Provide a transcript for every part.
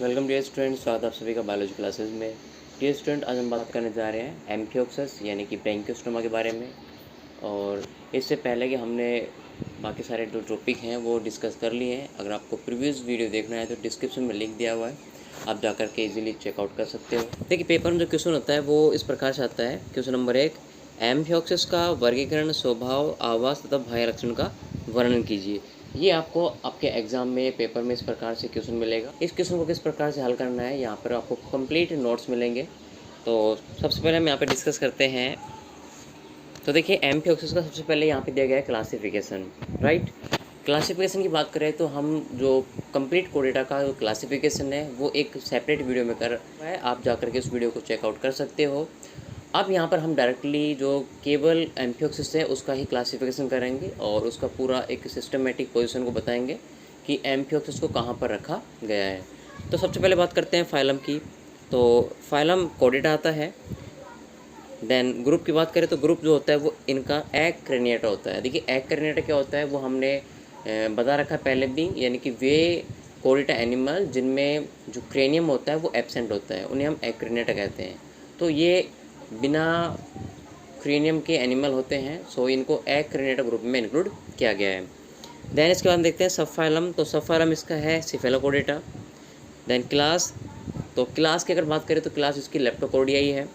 Welcome dear student, स्वागत आप सभी का बायोलॉजी क्लासेस में। डियर स्टूडेंट, आज हम बात करने जा रहे हैं एम्फियोक्सस यानी कि ब्रैंकियोस्टोमा के बारे में। और इससे पहले कि हमने बाकी सारे जो टॉपिक हैं वो डिस्कस कर लिए हैं। अगर आपको प्रीवियस वीडियो देखना है तो डिस्क्रिप्शन में लिंक दिया हुआ है, आप जा कर के इजीली चेकआउट कर सकते हो। देखिए, पेपर में जो क्वेश्चन होता है वो इस प्रकार से आता है। क्वेश्चन नंबर 1, एम्फियोक्सस का वर्गीकरण, स्वभाव, आवास तथा बाह्य लक्षण का वर्णन कीजिए। ये आपको आपके एग्जाम में पेपर में इस प्रकार से क्वेश्चन मिलेगा। इस क्वेश्चन को किस प्रकार से हल करना है, यहाँ पर आपको कंप्लीट नोट्स मिलेंगे। तो सबसे पहले हम यहाँ पे डिस्कस करते हैं। तो देखिए, एम्फियोक्सस का सबसे पहले यहाँ पे दिया गया है क्लासिफिकेशन, राइट। क्लासिफिकेशन की बात करें तो हम जो कंप्लीट कोडेटा का जो क्लासिफिकेशन है वो एक सेपरेट वीडियो में कर रहा है, आप जा करके उस वीडियो को चेकआउट कर सकते हो। अब यहाँ पर हम डायरेक्टली जो केवल एम्फियोक्सस है उसका ही क्लासिफिकेशन करेंगे और उसका पूरा एक सिस्टमेटिक पोजीशन को बताएंगे कि एम्फियोक्सस को कहाँ पर रखा गया है। तो सबसे पहले बात करते हैं फाइलम की। तो फाइलम कोडेटा आता है। देन ग्रुप की बात करें तो ग्रुप जो होता है वो इनका एक्रेनिएटा होता है। देखिए, एक्रेनिएटा क्या होता है वो हमने बता रखा है पहले भी, यानी कि वे कोडेटा एनिमल जिनमें जो क्रेनियम होता है वो एब्सेंट होता है, उन्हें हम एक्रेनिएटा कहते हैं। तो ये बिना क्रेनियम के एनिमल होते हैं, सो इनको एक्रेनिएटा ग्रुप में इंक्लूड किया गया है। देन इसके बाद देखते हैं सब फाइलम। तो सब फाइलम इसका है सिफेलोकोडेटा। देन क्लास, तो क्लास की अगर बात करें तो क्लास इसकी लेप्टोकोर्डियाई है।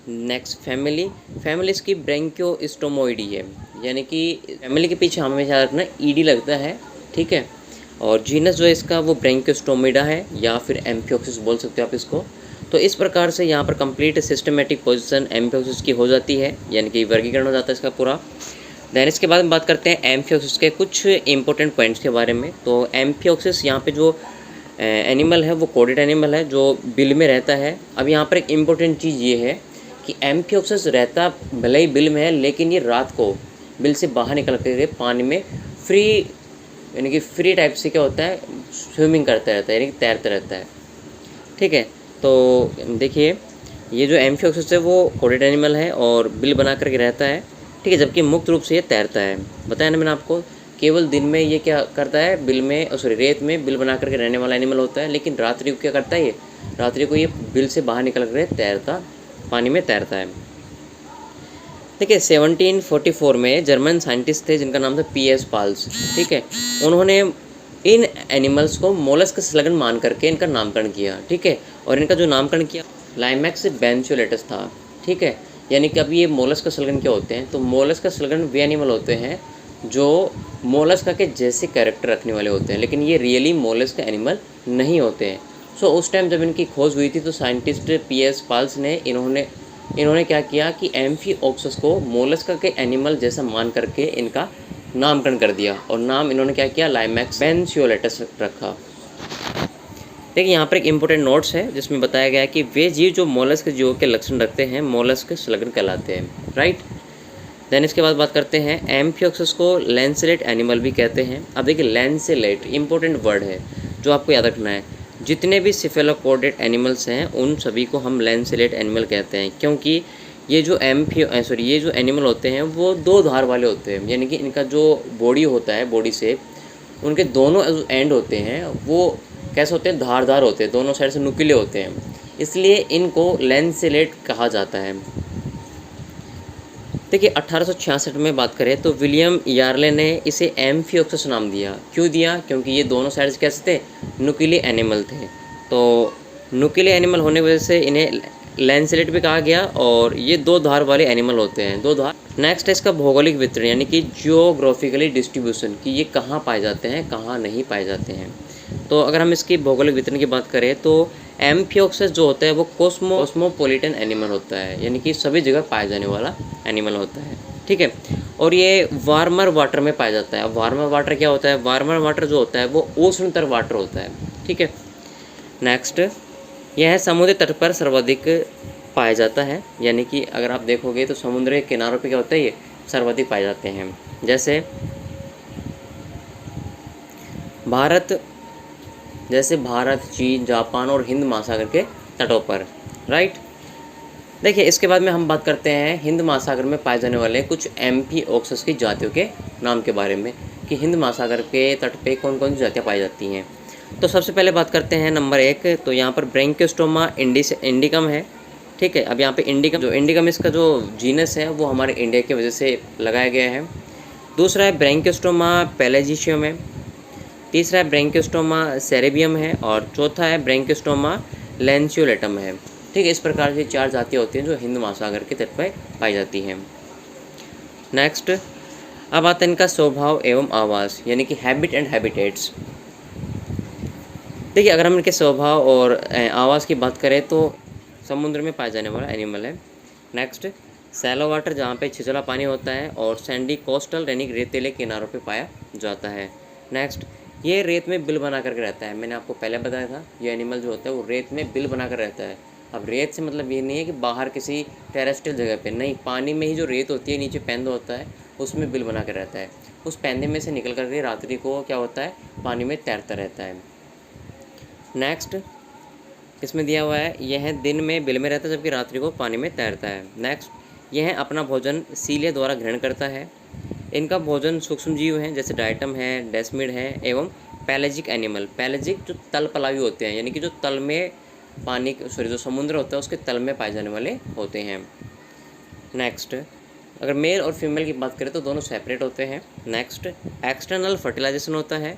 नेक्स्ट फैमिली, फैमिली इसकी ब्रैंकियोस्टोमोइडी है, यानी कि फैमिली के पीछे हमेशा रखना ईडी लगता है, ठीक है। और जीनस जो है इसका वो ब्रैंकियोस्टोमिडा है या फिर एम्फियोक्सिस बोल सकते हो आप इसको। तो इस प्रकार से यहाँ पर कंप्लीट सिस्टमेटिक पोजीशन एम्फियोक्सिस की हो जाती है, यानी कि वर्गीकरण हो जाता है इसका पूरा। देन इसके बाद हम बात करते हैं एम्फियोक्सिस के कुछ इंपॉर्टेंट पॉइंट्स के बारे में। तो एम्फियोक्सिस यहाँ पे जो एनिमल है वो कोडेड एनिमल है जो बिल में रहता है। अब यहाँ पर एक इम्पोर्टेंट चीज़ ये है कि एम्फियोक्सिस रहता भले ही बिल में है, लेकिन ये रात को बिल से बाहर निकल कर पानी में फ्री, यानी कि फ्री टाइप से क्या होता है, स्विमिंग करता रहता है, यानी कि तैरता रहता है, ठीक है। तो देखिए, ये जो एम्फियोक्सिस है वो कोडेड एनिमल है और बिल बना करके रहता है, ठीक है, जबकि मुक्त रूप से ये तैरता है। बताया ना मैंने आपको, केवल दिन में ये क्या करता है, बिल में सॉरी रेत में बिल बना करके रहने वाला एनिमल होता है, लेकिन रात्रि को क्या करता है, ये रात्रि को ये बिल से बाहर निकल कर तैरता, पानी में तैरता है। देखिए, 1744 में जर्मन साइंटिस्ट थे जिनका नाम था P.S. पाल्स, ठीक है। उन्होंने इन एनिमल्स को मोलस्क स्लगन मान करके इनका नामकरण किया, ठीक है। और इनका जो नामकरण किया लाइमैक्स बेंचुलेटस था, ठीक है। यानी कि अब ये मोलस्क स्लगन क्या होते हैं, तो मोलस्क स्लगन वे एनिमल होते हैं जो मोलस्क के जैसे कैरेक्टर रखने वाले होते हैं, लेकिन ये रियली मोलस्क एनिमल नहीं होते हैं। सो उस टाइम जब इनकी खोज हुई थी तो साइंटिस्ट P.S. पाल्स ने इन्होंने क्या किया कि एम्फियोक्सस को मोलस्क के एनिमल जैसा मान करके इनका नामकरण कर दिया और नाम इन्होंने क्या किया, लाइमैक्स बेंचुलेटस रखा। देखिए, यहाँ पर एक इम्पोर्टेंट नोट्स है जिसमें बताया गया है कि वे जीव जो मोलस्क जीवों के लक्षण रखते हैं मोलस्क स्लगन कहलाते हैं, राइट। देन इसके बाद बात करते हैं एम्फियोक्सस को लैंसेलेट एनिमल भी कहते हैं। अब देखिए, लैंसेलेट इंपॉर्टेंट वर्ड है जो आपको याद रखना है। जितने भी सिफेलोपोडेड एनिमल्स हैं उन सभी को हम लैंसेलेट एनिमल कहते हैं, क्योंकि ये जो ये जो एनिमल होते हैं वो दो धार वाले होते हैं, यानी कि इनका जो बॉडी होता है, बॉडी से उनके दोनों एंड होते हैं वो कैसे होते हैं, धारदार होते हैं, दोनों साइड से नुकीले होते हैं, इसलिए इनको लैंसेलेट कहा जाता है। देखिए, 1866 में बात करें तो विलियम यार्ले ने इसे एम्फियोक्सस नाम दिया। क्यों दिया, क्योंकि ये दोनों साइड से कैसे थे, नुकीले एनिमल थे। तो नुकीले एनिमल होने की वजह से इन्हें लैंसेलेट भी कहा गया और ये दो धार वाले एनिमल होते हैं, दो धार। नेक्स्ट है इसका भौगोलिक वितरण, यानी कि जियोग्राफिकली डिस्ट्रीब्यूशन, कि ये कहाँ पाए जाते हैं, कहाँ नहीं पाए जाते हैं। तो अगर हम इसकी भौगोलिक वितरण की बात करें तो एम्फियोक्सस जो होता है वो कॉस्मोपॉलिटन एनिमल होता है, यानी कि सभी जगह पाया जाने वाला एनिमल होता है, ठीक है। और ये वार्मर वाटर में पाया जाता है। वार्मर वाटर क्या होता है, वार्मर वाटर जो होता है वो उष्णतर वाटर होता है, ठीक है। नेक्स्ट, यह समुद्र तट पर सर्वाधिक पाया जाता है, यानी कि अगर आप देखोगे तो समुद्र के किनारों पे क्या होता है, ये सर्वाधिक पाए जाते हैं। जैसे भारत, चीन, जापान और हिंद महासागर के तटों पर, राइट। देखिए, इसके बाद में हम बात करते हैं हिंद महासागर में पाए जाने वाले कुछ एम्फियोक्सस की जातियों के नाम के बारे में, कि हिंद महासागर के तट पे कौन कौन सी जातियाँ पाई जाती हैं। तो सबसे पहले बात करते हैं नंबर 1, तो यहाँ पर ब्रैंकियोस्टोमा इंडिकम है। ठीक है, अब यहाँ पे इंडिकम इसका जो जीनस है वो हमारे इंडिया की वजह से लगाया गया है। दूसरा है ब्रैंकियोस्टोमा पैलेजिशियम है। तीसरा है ब्रैंकियोस्टोमा सेरेबियम है। और चौथा है ब्रैंकियोस्टोमा लैंसियोलेटम है। ठीक है, इस प्रकार से 4 जातियाँ होती हैं जो हिंद महासागर के तट पर पाई जाती हैं। नेक्स्ट, अब आता है इनका स्वभाव एवं आवास, यानी कि हैबिट एंड हैबिटेट्स। देखिए, अगर हम इनके स्वभाव और आवास की बात करें तो समुद्र में पाया जाने वाला एनिमल है। नेक्स्ट, सैलो वाटर, जहाँ पे छिछला पानी होता है, और सैंडी कोस्टल यानी कि रेतीले किनारों पे पाया जाता है। नेक्स्ट, ये रेत में बिल बना करके रहता है। मैंने आपको पहले बताया था, ये एनिमल जो होता है वो रेत में बिल बना कर रहता है। अब रेत से मतलब ये नहीं है कि बाहर किसी टेरेस्ट्रियल जगह पे, नहीं, पानी में ही जो रेत होती है, नीचे पैंदा होता है, उसमें बिल बना कर रहता है। उस पैंदे में से निकल करके रात्रि को क्या होता है, पानी में तैरता रहता है। नेक्स्ट, इसमें दिया हुआ है, यह दिन में बिल में रहता है जबकि रात्रि को पानी में तैरता है। नेक्स्ट, यह अपना भोजन सीलिया द्वारा ग्रहण करता है। इनका भोजन सूक्ष्म जीव हैं, जैसे डायटम है, डेस्मिड है, एवं पैलेजिक एनिमल। पैलेजिक जो तल पलावी होते हैं, यानी कि जो तल में पानी, जो समुद्र होता है उसके तल में पाए जाने वाले होते हैं। नेक्स्ट, अगर मेल और फीमेल की बात करें तो दोनों सेपरेट होते हैं। नेक्स्ट, एक्सटर्नल फर्टिलाइजेशन होता है,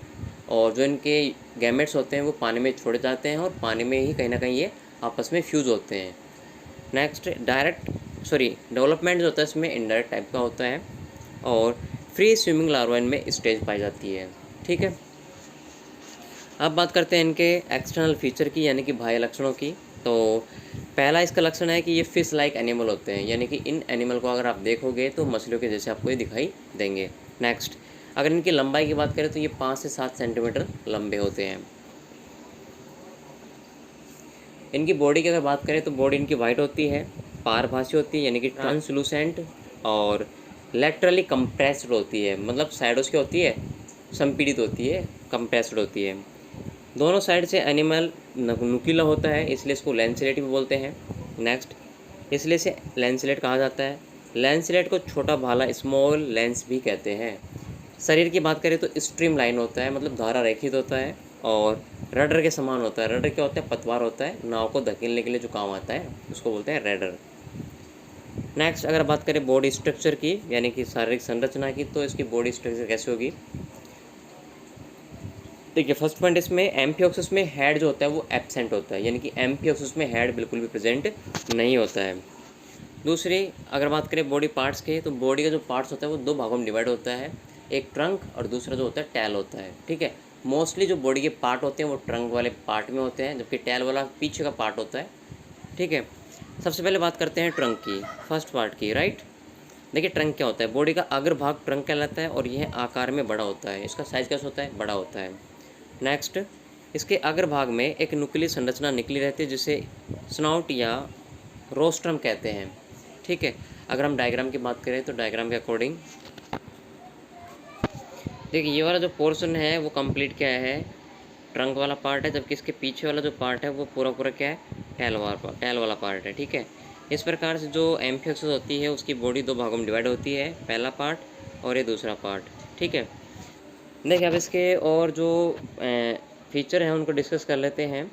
और जो इनके गैमेट्स होते हैं वो पानी में छोड़े जाते हैं और पानी में ही कहीं ना कहीं ये आपस में फ्यूज़ होते हैं। नेक्स्ट, डेवलपमेंट जो होता है इसमें इनडायरेक्ट टाइप का होता है, और फ्री स्विमिंग लार्वा इनमें स्टेज पाई जाती है। ठीक है, अब बात करते हैं इनके एक्सटर्नल फीचर की, यानी कि बाह्य लक्षणों की। तो पहला इसका लक्षण है कि ये फिश लाइक एनिमल होते हैं, यानी कि इन एनिमल को अगर आप देखोगे तो मछलियों के जैसे आपको ये दिखाई देंगे। नेक्स्ट, अगर इनकी लंबाई की बात करें तो ये 5 से 7 सेंटीमीटर लंबे होते हैं। इनकी बॉडी की अगर बात करें तो बॉडी इनकी वाइट होती है, पारभासी होती है, यानी कि ट्रांसलूसेंट, और लेटरली कंप्रेस्ड होती है, मतलब साइडों की होती है, संपीड़ित होती है, कंप्रेस्ड होती है। दोनों साइड से एनिमल नुकीला होता है, इसलिए इसको लैंसिलेट भी बोलते हैं। नेक्स्ट, इसलिए इसे लैंसिलेट कहा जाता है। लैंसिलेट को छोटा भाला, स्मॉल लेंस भी कहते हैं। शरीर की बात करें तो स्ट्रीम लाइन होता है, मतलब धारा रेखित होता है, और रडर के समान होता है। रडर क्या होता है, पतवार होता है, नाव को धकेलने के लिए जो काम आता है उसको बोलते हैं रडर। नेक्स्ट, अगर बात करें बॉडी स्ट्रक्चर की, यानी कि शारीरिक संरचना की, तो इसकी बॉडी स्ट्रक्चर कैसे होगी। देखिए, फर्स्ट पॉइंट, इसमें एम्फियोक्सिस में हेड जो होता है वो एब्सेंट होता है, यानी कि एम्फियोक्सिस में हेड बिल्कुल भी प्रेजेंट नहीं होता है। दूसरी, अगर बात करें बॉडी पार्ट्स के, तो बॉडी का जो पार्ट्स होता है वो 2 भागों में डिवाइड होता है, एक ट्रंक और दूसरा जो होता है टैल होता है। ठीक है, मोस्टली जो बॉडी के पार्ट होते हैं वो ट्रंक वाले पार्ट में होते हैं, जबकि टैल वाला पीछे का पार्ट होता है। ठीक है, सबसे पहले बात करते हैं ट्रंक की, फर्स्ट पार्ट की, राइट। देखिए, ट्रंक क्या होता है, बॉडी का अग्र भाग ट्रंक कहलाता है, और यह आकार में बड़ा होता है। इसका साइज कैसा होता है, बड़ा होता है। नेक्स्ट, इसके अग्र भाग में एक नुकीली संरचना निकली रहती है, जिसे स्नॉट या रोस्ट्रम कहते हैं। ठीक है, अगर हम डायग्राम की बात करें तो डायग्राम के अकॉर्डिंग देखिए, ये वाला जो पोर्शन है वो कंप्लीट क्या है, ट्रंक वाला पार्ट है, जबकि इसके पीछे वाला जो पार्ट है वो पूरा पूरा क्या है, टैल वाला पार्ट है। ठीक है, इस प्रकार से जो एम्फियोक्सिस होती है उसकी बॉडी 2 भागों में डिवाइड होती है, पहला पार्ट और ये दूसरा पार्ट। ठीक है, देखिए अब इसके और जो फीचर हैं उनको डिस्कस कर लेते हैं।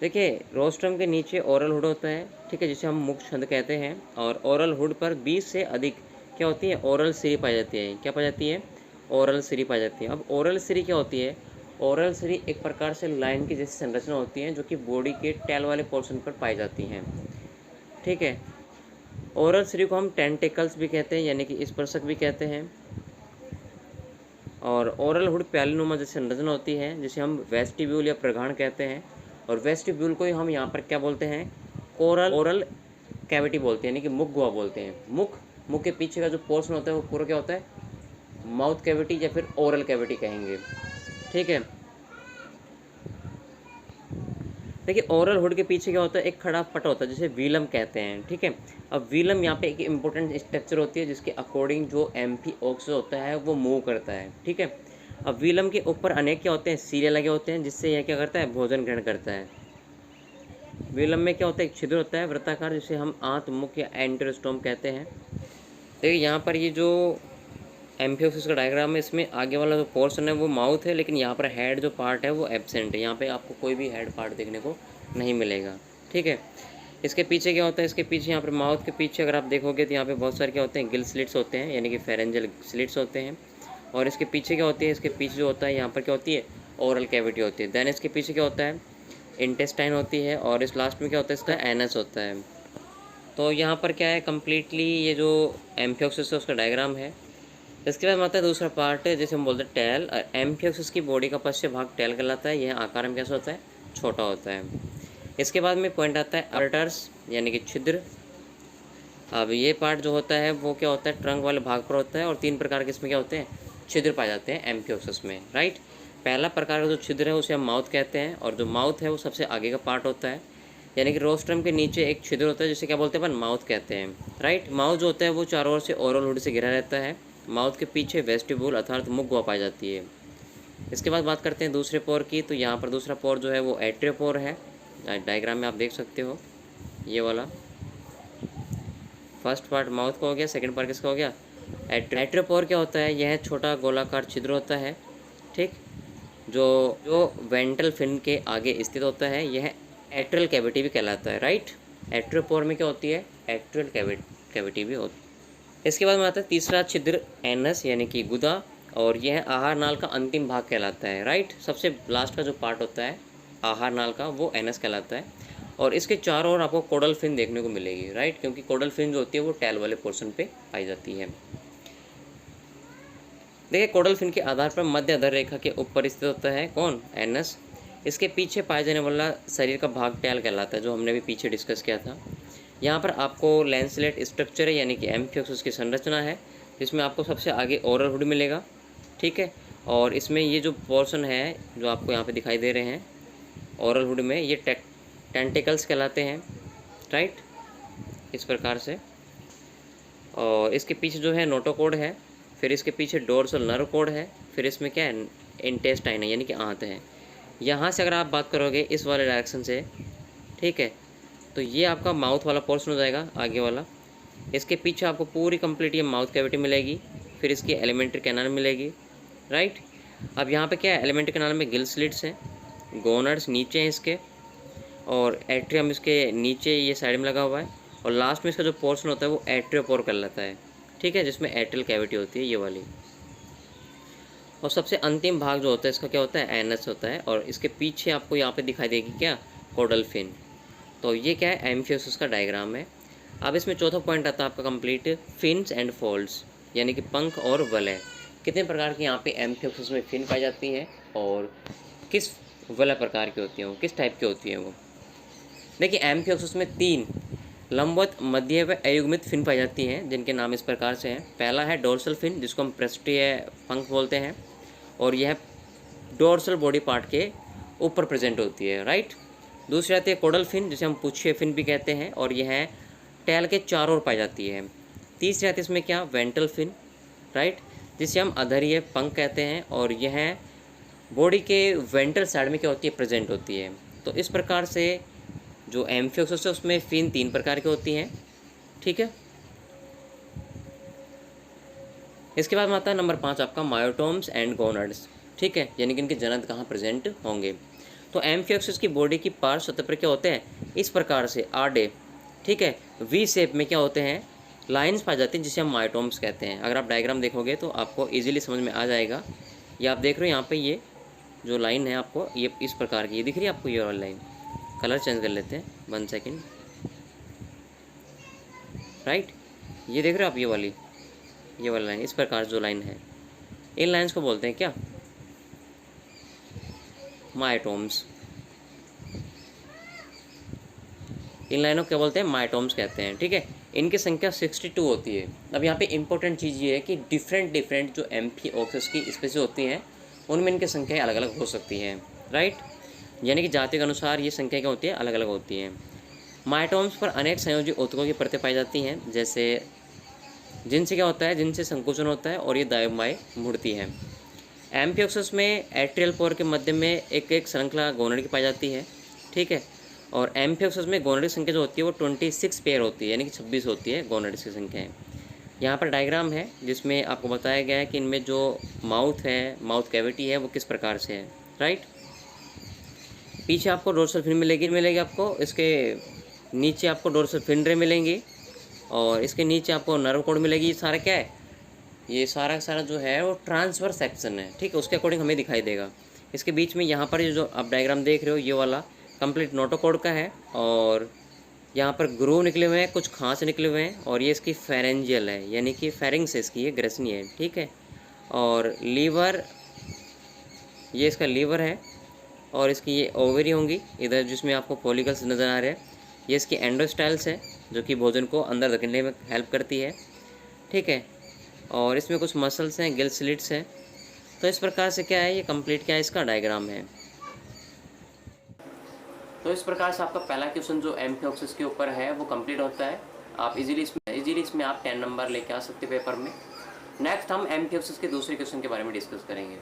देखिए, रोस्ट्रम के नीचे ओरल हुड होता है, ठीक है, जिसे हम मुख छंद कहते हैं, और ओरल हुड पर 20 से अधिक क्या होती है, ओरल सिरी पाई जाती है। क्या पाई जाती है, ओरल सिरी पाई जाती है। अब ओरल सिरी क्या होती है, ओरल सिरी एक प्रकार से लाइन की जैसी संरचना होती है, जो कि बॉडी के टैल वाले पोर्शन पर पाई जाती हैं। ठीक है, ओरल सिरी को हम टेंटिकल्स भी कहते हैं, यानी कि स्पर्शक भी कहते हैं। और ओरल हुड प्यालीनुमा जैसी संरचना होती है, जिसे हम वेस्टिब्यूल या प्रगाढ़ कहते हैं, और वेस्टिब्यूल को ही हम यहाँ पर क्या बोलते हैं, ओरल कैविटी बोलते हैं, यानी कि मुख गुहा बोलते हैं। मुख के पीछे का जो पोर्शन होता है वो पूरा क्या होता है, माउथ कैविटी या फिर ओरल कैविटी कहेंगे। ठीक है, देखिए, ओरल हुड के पीछे क्या होता है, एक खड़ा पट होता है जिसे वीलम कहते हैं। ठीक है, अब वीलम यहाँ पे एक इम्पोर्टेंट स्ट्रक्चर होती है, जिसके अकॉर्डिंग जो एम्फिओक्सिस होता है वो मूव करता है। ठीक है, अब वीलम के ऊपर अनेक क्या होते हैं, सीले लगे होते हैं, जिससे यह क्या करता है, भोजन ग्रहण करता है। वीलम में क्या होता है, एक छिद्र होता है वृत्ताकार, जिसे हम आंत, मुख या एंटेरोस्टोम कहते हैं। देखिए, यहाँ पर ये जो एम्फियोक्सिस का डायग्राम है। इसमें आगे वाला जो पोर्शन है वो माउथ है, लेकिन यहाँ पर हेड जो पार्ट है वो एब्सेंट है। यहाँ पे आपको कोई भी हेड पार्ट देखने को नहीं मिलेगा, ठीक है। इसके पीछे क्या होता है, इसके पीछे यहाँ पर माउथ के पीछे अगर आप देखोगे तो यहाँ पे बहुत सारे क्या होते हैं, गिल स्लिट्स होते हैं, यानी कि फेरेंजियल स्लिट्स होते हैं। और इसके पीछे क्या होती है, इसके पीछे जो होता है यहाँ पर क्या होती है, ओरल कैविटी होती है। देन इसके पीछे क्या होता है, इंटेस्टाइन होती है। और इस लास्ट में क्या होता है, इसका एनस होता है। तो यहाँ पर क्या है, कम्प्लीटली ये जो एम्फियोक्सिस है उसका डायग्राम है। इसके बाद आता है दूसरा पार्ट है जिसे हम बोलते हैं टेल। एम्फियोक्सिस की बॉडी का पश्चिम भाग टेल कहलाता है। यह आकार में कैसा होता है, छोटा होता है। इसके बाद में पॉइंट आता है अर्टर्स, यानी कि छिद्र। अब ये पार्ट जो होता है वो क्या होता है, ट्रंक वाले भाग पर होता है। और 3 प्रकार के इसमें क्या होते हैं, छिद्र पाए जाते हैं एम्फियोक्सिस में, राइट। पहला प्रकार का जो छिद्र है उसे हम माउथ कहते हैं, और जो माउथ है वो सबसे आगे का पार्ट होता है। यानी कि रोस्ट्रम के नीचे एक छिद्र होता है जिसे क्या बोलते हैं अपन, माउथ कहते हैं, राइट। माउथ जो होता है वो चारों ओर से ओरल हुड से घिरा रहता है। माउथ के पीछे वेस्टिब्यूल अर्थात मुख गुहा पाई जाती है। इसके बाद बात करते हैं दूसरे पोर की। तो यहाँ पर दूसरा पोर जो है वो एट्रियोपोर है। डायग्राम में आप देख सकते हो ये वाला। फर्स्ट पार्ट माउथ का हो गया, सेकंड पार्ट किसका हो गया, एट्रियोपोर। क्या होता है, यह छोटा गोलाकार छिद्र होता है, ठीक, जो वेंट्रल फिन के आगे स्थित होता है। यह एट्रियल कैविटी भी कहलाता है, राइट। एट्रियोपोर में क्या होती है, एट्रियल कैविटी भी होती है। इसके बाद में आता है तीसरा छिद्र एनस, यानी कि गुदा। और यह आहार नाल का अंतिम भाग कहलाता है, राइट। सबसे लास्ट का जो पार्ट होता है आहार नाल का वो एनस कहलाता है। और इसके चारों ओर आपको कोडल फिन देखने को मिलेगी, राइट, क्योंकि कोडल फिन जो होती है वो टेल वाले पोर्शन पे पाई जाती है। देखिए कोडल फिन के आधार पर मध्य अधर रेखा के ऊपर स्थित होता है कौन, एनस। इसके पीछे पाए जाने वाला शरीर का भाग टेल कहलाता है, जो हमने भी पीछे डिस्कस किया था। यहाँ पर आपको लैंसलेट स्ट्रक्चर है, यानी कि एम्फियोक्सिस की संरचना है, जिसमें आपको सबसे आगे ओरल हुड मिलेगा, ठीक है। और इसमें ये जो पोर्शन है जो आपको यहाँ पे दिखाई दे रहे हैं ओरल हुड में, ये टेंटिकल्स कहलाते हैं, राइट, इस प्रकार से। और इसके पीछे जो है नोटोकोड है, फिर इसके पीछे डोर्सल नर्व कोड है, फिर इसमें क्या है, इंटेस्टाइन है, यानी कि आंत है। यहाँ से अगर आप बात करोगे इस वाले डायरेक्शन से, ठीक है, तो ये आपका माउथ वाला पोर्शन हो जाएगा आगे वाला। इसके पीछे आपको पूरी कंप्लीट ये माउथ कैविटी मिलेगी, फिर इसकी एलिमेंट्री कैनाल मिलेगी, राइट। अब यहाँ पे क्या है, एलिमेंट्री कैनाल में गिल स्लिट्स हैं, गोनर्स नीचे हैं इसके, और एट्रियम इसके नीचे ये साइड में लगा हुआ है। और लास्ट में इसका जो पोर्शन होता है वो एट्रियोपोर कहलाता है, ठीक है, जिसमें एट्रियल कैविटी होती है ये वाली। और सबसे अंतिम भाग जो होता है इसका क्या होता है, एनस होता है। और इसके पीछे आपको यहाँ पे दिखाई देगी क्या, कोडल फिन। तो ये क्या है, एम्फियोक्सिस का डायग्राम है। अब इसमें चौथा पॉइंट आता है आपका कंप्लीट, फिन्स एंड फोल्ड्स, यानी कि पंख और वलय। कितने प्रकार की यहाँ पे एम्फियोक्सिस में फिन पाई जाती है और किस वलय प्रकार की होती है वो, किस टाइप की होती है वो। देखिए एम्फियोक्सिस में 3 लंबवत, मध्य व अयुग्मित फिन पाई जाती हैं, जिनके नाम इस प्रकार से हैं। पहला है डोर्सल फिन, जिसको हम पृष्ठीय पंख बोलते हैं, और यह डोर्सल बॉडी पार्ट के ऊपर प्रेजेंट होती है, राइट। दूसरी आती है कोडल फिन, जिसे हम पुच्छीय फिन भी कहते हैं, और यह टैल के चारों ओर पाई जाती है। तीसरी आती है इसमें क्या, वेंट्रल फिन, राइट, जिसे हम अधरीय पंख कहते हैं, और यह बॉडी के वेंट्रल साइड में क्या होती है, प्रेजेंट होती है। तो इस प्रकार से जो एम्फियोक्सिस है उसमें फिन 3 प्रकार की होती हैं, ठीक है। इसके बाद में आता है नंबर 5 आपका मायोटोम्स एंड गोनाड्स, ठीक है, यानी कि इनके जनन कहाँ प्रेजेंट होंगे। तो एम्फियोक्सिस की बॉडी की पार्श्व सतह पर क्या होते हैं, इस प्रकार से आडे, ठीक है, वी शेप में क्या होते हैं, लाइंस पाई जाती हैं, जिसे हम मायोटोम्स कहते हैं। अगर आप डायग्राम देखोगे तो आपको इजीली समझ में आ जाएगा। ये आप देख रहे हो यहाँ पे, ये जो लाइन है आपको ये इस प्रकार की, ये दिख रही है आपको ये वाली लाइन। कलर चेंज कर लेते हैं, 1 सेकेंड, राइट। ये देख रहे हो आप, ये वाली लाइन, इस प्रकार जो लाइन है, इन लाइंस को बोलते हैं क्या, मायोटोम्स। इन लाइनों को क्या बोलते हैं, मायोटोम्स कहते हैं, ठीक है। इनकी संख्या 62 होती है। अब यहाँ पे इंपॉर्टेंट चीज़ ये है कि डिफरेंट जो एम्फियोक्सिस की स्पीसीज होती हैं उनमें इनकी संख्याएँ अलग अलग हो सकती हैं, राइट, यानी कि जाति के अनुसार ये संख्या क्या होती है, अलग अलग होती हैं। मायोटोम्स पर अनेक संयोजी ऊतकों की परतें पाई जाती हैं, जैसे जिनसे क्या होता है, जिनसे संकुचन होता है और ये दाएं बाएं मुड़ती है। एम्फियोक्सिस में एट्रियल पोर के मध्य में एक श्रृंखला गोनड की पाई जाती है, ठीक है। और एम्फियोक्सिस में गोनड की संख्या जो होती है वो 26 पेयर होती है, यानी कि 26 होती है गोनड्स की संख्याएँ। यहाँ पर डायग्राम है जिसमें आपको बताया गया है कि इनमें जो माउथ है, माउथ कैविटी है, वो किस प्रकार से है, राइट। पीछे आपको डोर्सल फिन मिलेगी आपको, इसके नीचे आपको डोर्सल फिनरे मिलेंगी और इसके नीचे आपको नर्व कोड मिलेगी। ये सारा क्या है, ये सारा सारा जो है वो ट्रांसफर सेक्शन है, ठीक है, उसके अकॉर्डिंग हमें दिखाई देगा। इसके बीच में यहाँ पर ये जो आप डायग्राम देख रहे हो ये वाला कंप्लीट नोटोकोड का है और यहाँ पर ग्रो निकले हुए हैं, कुछ खांच निकले हुए हैं और ये इसकी फेरेंजियल है, यानी कि फेरिंग्स है इसकी, ये ग्रेसनी है, ठीक है। और लीवर, ये इसका लीवर है और इसकी ये ओवरी होंगी इधर जिसमें आपको फॉलिकल्स नज़र आ रहे हैं। ये इसकी एंडोस्टाइल्स है जो कि भोजन को अंदर धकेलने में हेल्प करती है, ठीक है। और इसमें कुछ मसल्स हैं, गिल स्लिट्स हैं। तो इस प्रकार से क्या है, ये कंप्लीट क्या है, इसका डायग्राम है। तो इस प्रकार से आपका पहला क्वेश्चन जो एम्फियोक्सिस के ऊपर है वो कंप्लीट होता है। आप इजीली इसमें आप 10 नंबर लेके आ सकते पेपर में। नेक्स्ट हम एम्फियोक्सिस के दूसरे क्वेश्चन के बारे में डिस्कस करेंगे।